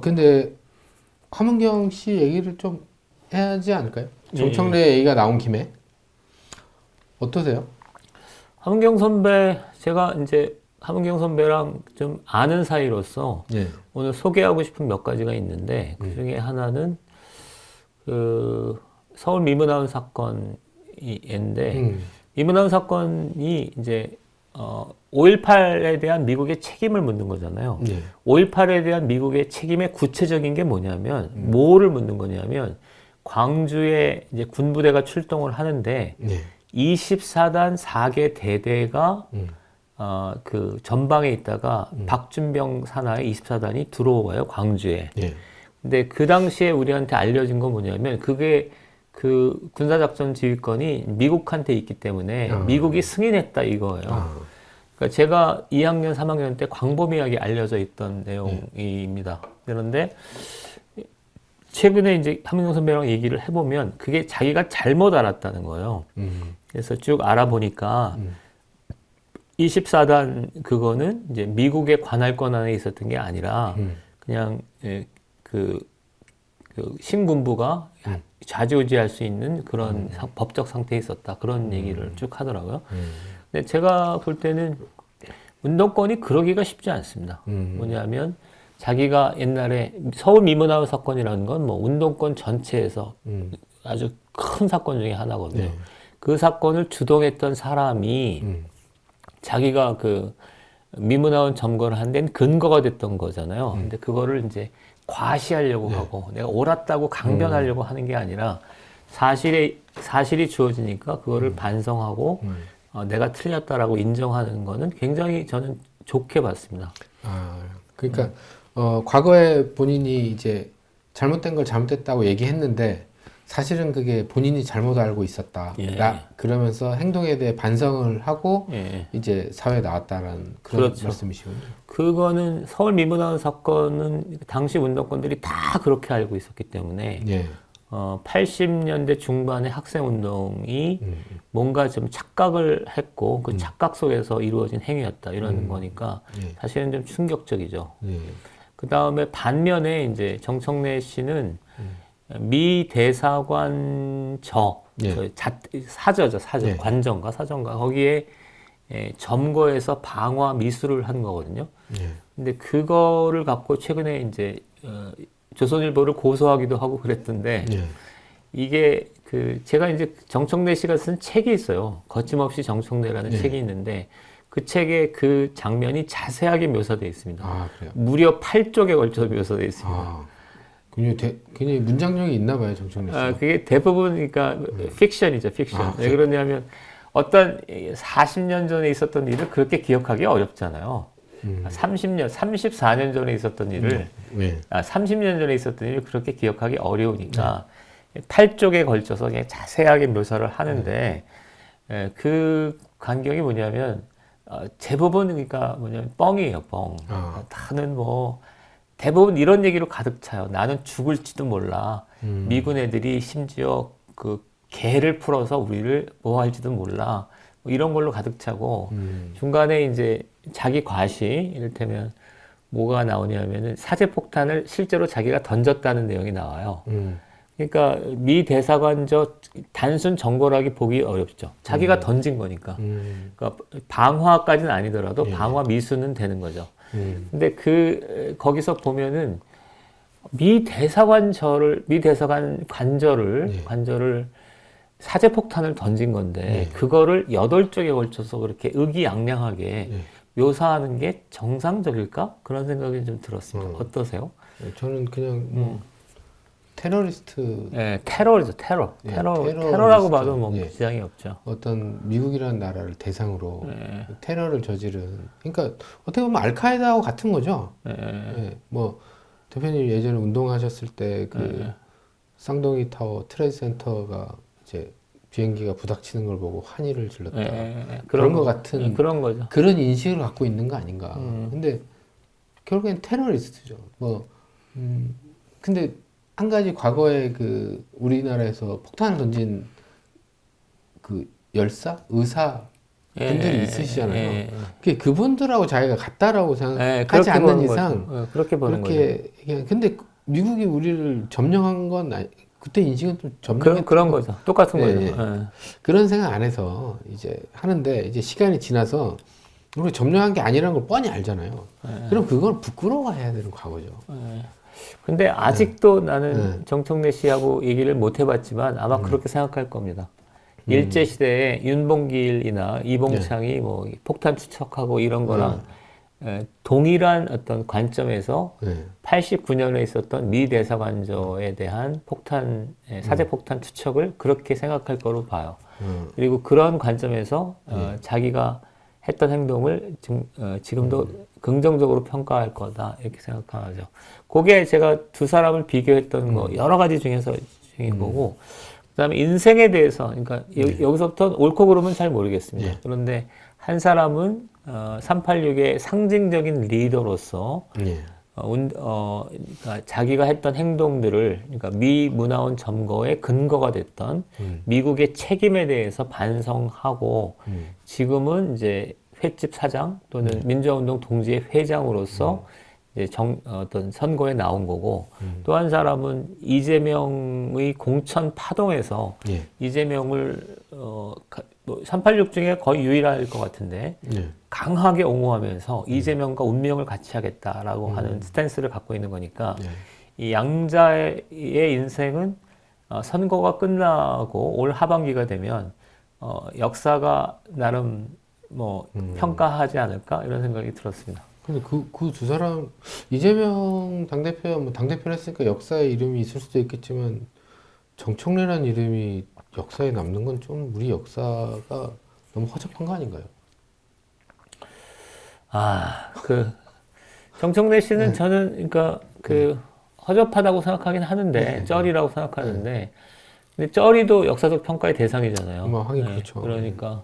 근데 함은경 씨 얘기를 좀 해야 하지 않을까요? 정청래 얘기가 나온 김에 어떠세요? 함은경 선배, 제가 이제 함은경 선배랑 좀 아는 사이로서 예. 오늘 소개하고 싶은 몇 가지가 있는데 그 중에 하나는 그 서울 미문화운 사건인데 미문화운 사건이 이제 5.18에 대한 미국의 책임을 묻는 거잖아요. 예. 5.18에 대한 미국의 책임의 구체적인 게 뭐냐면 뭐를 묻는 거냐면 광주에 이제 군부대가 출동을 하는데 예. 24단 4개 대대가 그 전방에 있다가 박준병 산하의 24단이 들어와요, 광주에. 예. 근데 그 당시에 우리한테 알려진 건 뭐냐면 그게 그 군사작전 지휘권이 미국한테 있기 때문에 미국이 승인했다 이거예요. 그러니까 제가 2학년, 3학년 때 광범위하게 알려져 있던 내용입니다. 그런데 최근에 이제 함은경 선배랑 얘기를 해보면 그게 자기가 잘못 알았다는 거예요. 그래서 쭉 알아보니까 24단 그거는 이제 미국의 관할권 안에 있었던 게 아니라 그냥 그 신군부가 좌지우지할 수 있는 그런 법적 상태에 있었다. 그런 얘기를 쭉 하더라고요. 근데 제가 볼 때는 운동권이 그러기가 쉽지 않습니다. 뭐냐면 자기가 옛날에 서울 미문화운 사건이라는 건 뭐 운동권 전체에서 아주 큰 사건 중에 하나거든요. 네. 그 사건을 주동했던 사람이 자기가 그 미문화운 점거를 한 데는 근거가 됐던 거잖아요. 근데 그거를 이제 과시하려고 하고 내가 옳았다고 강변하려고 하는 게 아니라 사실이 주어지니까 그거를 반성하고 내가 틀렸다라고 인정하는 거는 굉장히 저는 좋게 봤습니다. 그러니까 과거에 본인이 이제 잘못된 걸 잘못됐다고 얘기했는데 사실은 그게 본인이 잘못 알고 있었다. 그러면서 행동에 대해 반성을 하고 이제 사회에 나왔다라는 그런 그렇죠. 말씀이시군요. 그거는 서울 미문화운 사건은 당시 운동권들이 다 그렇게 알고 있었기 때문에 80년대 중반의 학생운동이 뭔가 좀 착각을 했고 그 착각 속에서 이루어진 행위였다 이런 거니까 사실은 좀 충격적이죠. 그 다음에 반면에 이제 정청래 씨는 미 대사관 사저죠, 사저. 관정가, 사정가. 거기에 점거해서 방화 미수를 한 거거든요. 근데 그거를 갖고 최근에 이제 조선일보를 고소하기도 하고 그랬던데 이게 제가 이제 정청래 씨가 쓴 책이 있어요. 거침없이 정청래라는 책이 있는데 그 책에 그 장면이 자세하게 묘사되어 있습니다. 그래요? 무려 8쪽에 걸쳐서 묘사되어 있습니다. 굉장히 문장력이 있나 봐요, 정청래 씨가. 그게 대부분, 그러니까, 픽션이죠, 픽션. 왜 그러냐면, 어떤 40년 전에 있었던 일을 그렇게 기억하기 어렵잖아요. 30년, 34년 전에 있었던 일을, 30년 전에 있었던 일을 그렇게 기억하기 어려우니까, 8쪽에 걸쳐서 그냥 자세하게 묘사를 하는데, 그 간격이 뭐냐면, 대부분, 그러니까 뭐냐면, 뻥이에요, 뻥. 다는 뭐, 대부분 이런 얘기로 가득 차요. 나는 죽을지도 몰라. 미군 애들이 심지어 그 개를 풀어서 우리를 뭐 할지도 몰라. 뭐 이런 걸로 가득 차고 중간에 이제 자기 과시, 이를테면 뭐가 나오냐면은 사제폭탄을 실제로 자기가 던졌다는 내용이 나와요. 그러니까 미 대사관 단순 정거라기 보기 어렵죠. 자기가 던진 거니까. 그러니까 방화까지는 아니더라도 방화 미수는 되는 거죠. 근데 거기서 보면은 미 대사관 관저를 사제폭탄을 던진 건데 그거를 8쪽에 걸쳐서 그렇게 의기양양하게 묘사하는 게 정상적일까? 그런 생각이 좀 들었습니다. 어떠세요? 저는 그냥 테러리스트. 테러죠, 테러. 테러라고 봐도 뭐 지장이 없죠. 어떤 미국이라는 나라를 대상으로 테러를 저지른. 그러니까 어떻게 보면 알카에다하고 같은 거죠. 뭐 대표님 예전에 운동하셨을 때 쌍둥이 타워 트레이드 센터가 이제 비행기가 부닥치는 걸 보고 환희를 질렀다. 그런 것 같은 그런 거죠. 그런 인식을 갖고 있는 거 아닌가. 근데 결국엔 테러리스트죠. 근데 한 가지 과거에 우리나라에서 폭탄을 던진 그 의사 분들이 있으시잖아요. 그분들하고 자기가 같다라고 생각하지 그렇게 않는 보는 이상 거죠. 그렇게 보는 거죠. 그렇게 근데 미국이 우리를 점령한 건 그때 인식은 좀 점령했던 그런 거죠. 똑같은 예, 거죠. 그런 생각 안 해서 이제 하는데 이제 시간이 지나서 우리 점령한 게 아니라는 걸 뻔히 알잖아요. 그럼 그걸 부끄러워해야 되는 과거죠. 근데 아직도 나는 정청래 씨하고 얘기를 못 해봤지만 아마 그렇게 생각할 겁니다. 일제시대에 윤봉길이나 이봉창이 뭐 폭탄 추적하고 이런 거랑 동일한 어떤 관점에서 89년에 있었던 미 대사관저에 대한 폭탄, 사제폭탄 추적을 그렇게 생각할 거로 봐요. 그리고 그런 관점에서 자기가 했던 행동을 지금도 긍정적으로 평가할 거다 이렇게 생각하죠. 그게 제가 두 사람을 비교했던 거 여러 가지 중에서 중인 거고, 그다음에 인생에 대해서, 그러니까 여기서부터 옳고 그름은 잘 모르겠습니다. 그런데 한 사람은 386의 상징적인 리더로서 그러니까 자기가 했던 행동들을, 그러니까 미 문화원 점거의 근거가 됐던 미국의 책임에 대해서 반성하고 지금은 이제 횟집 사장 또는 민주화운동 동지의 회장으로서 이제 어떤 선거에 나온 거고, 또 한 사람은 이재명의 공천 파동에서 이재명을 386 중에 거의 유일할 것 같은데 강하게 옹호하면서 이재명과 운명을 같이 하겠다라고 하는 스탠스를 갖고 있는 거니까 이 양자의 인생은 선거가 끝나고 올 하반기가 되면 역사가 나름 뭐 평가하지 않을까 이런 생각이 들었습니다. 근데 그 두 사람, 이재명 당대표, 뭐 당대표를 했으니까 역사에 이름이 있을 수도 있겠지만, 정청래라는 이름이 역사에 남는 건 좀 우리 역사가 너무 허접한 거 아닌가요? 정청래 씨는 저는, 그러니까 허접하다고 생각하긴 하는데, 쩔이라고 생각하는데, 근데 쩔이도 역사적 평가의 대상이잖아요. 뭐 하긴 그렇죠. 그러니까,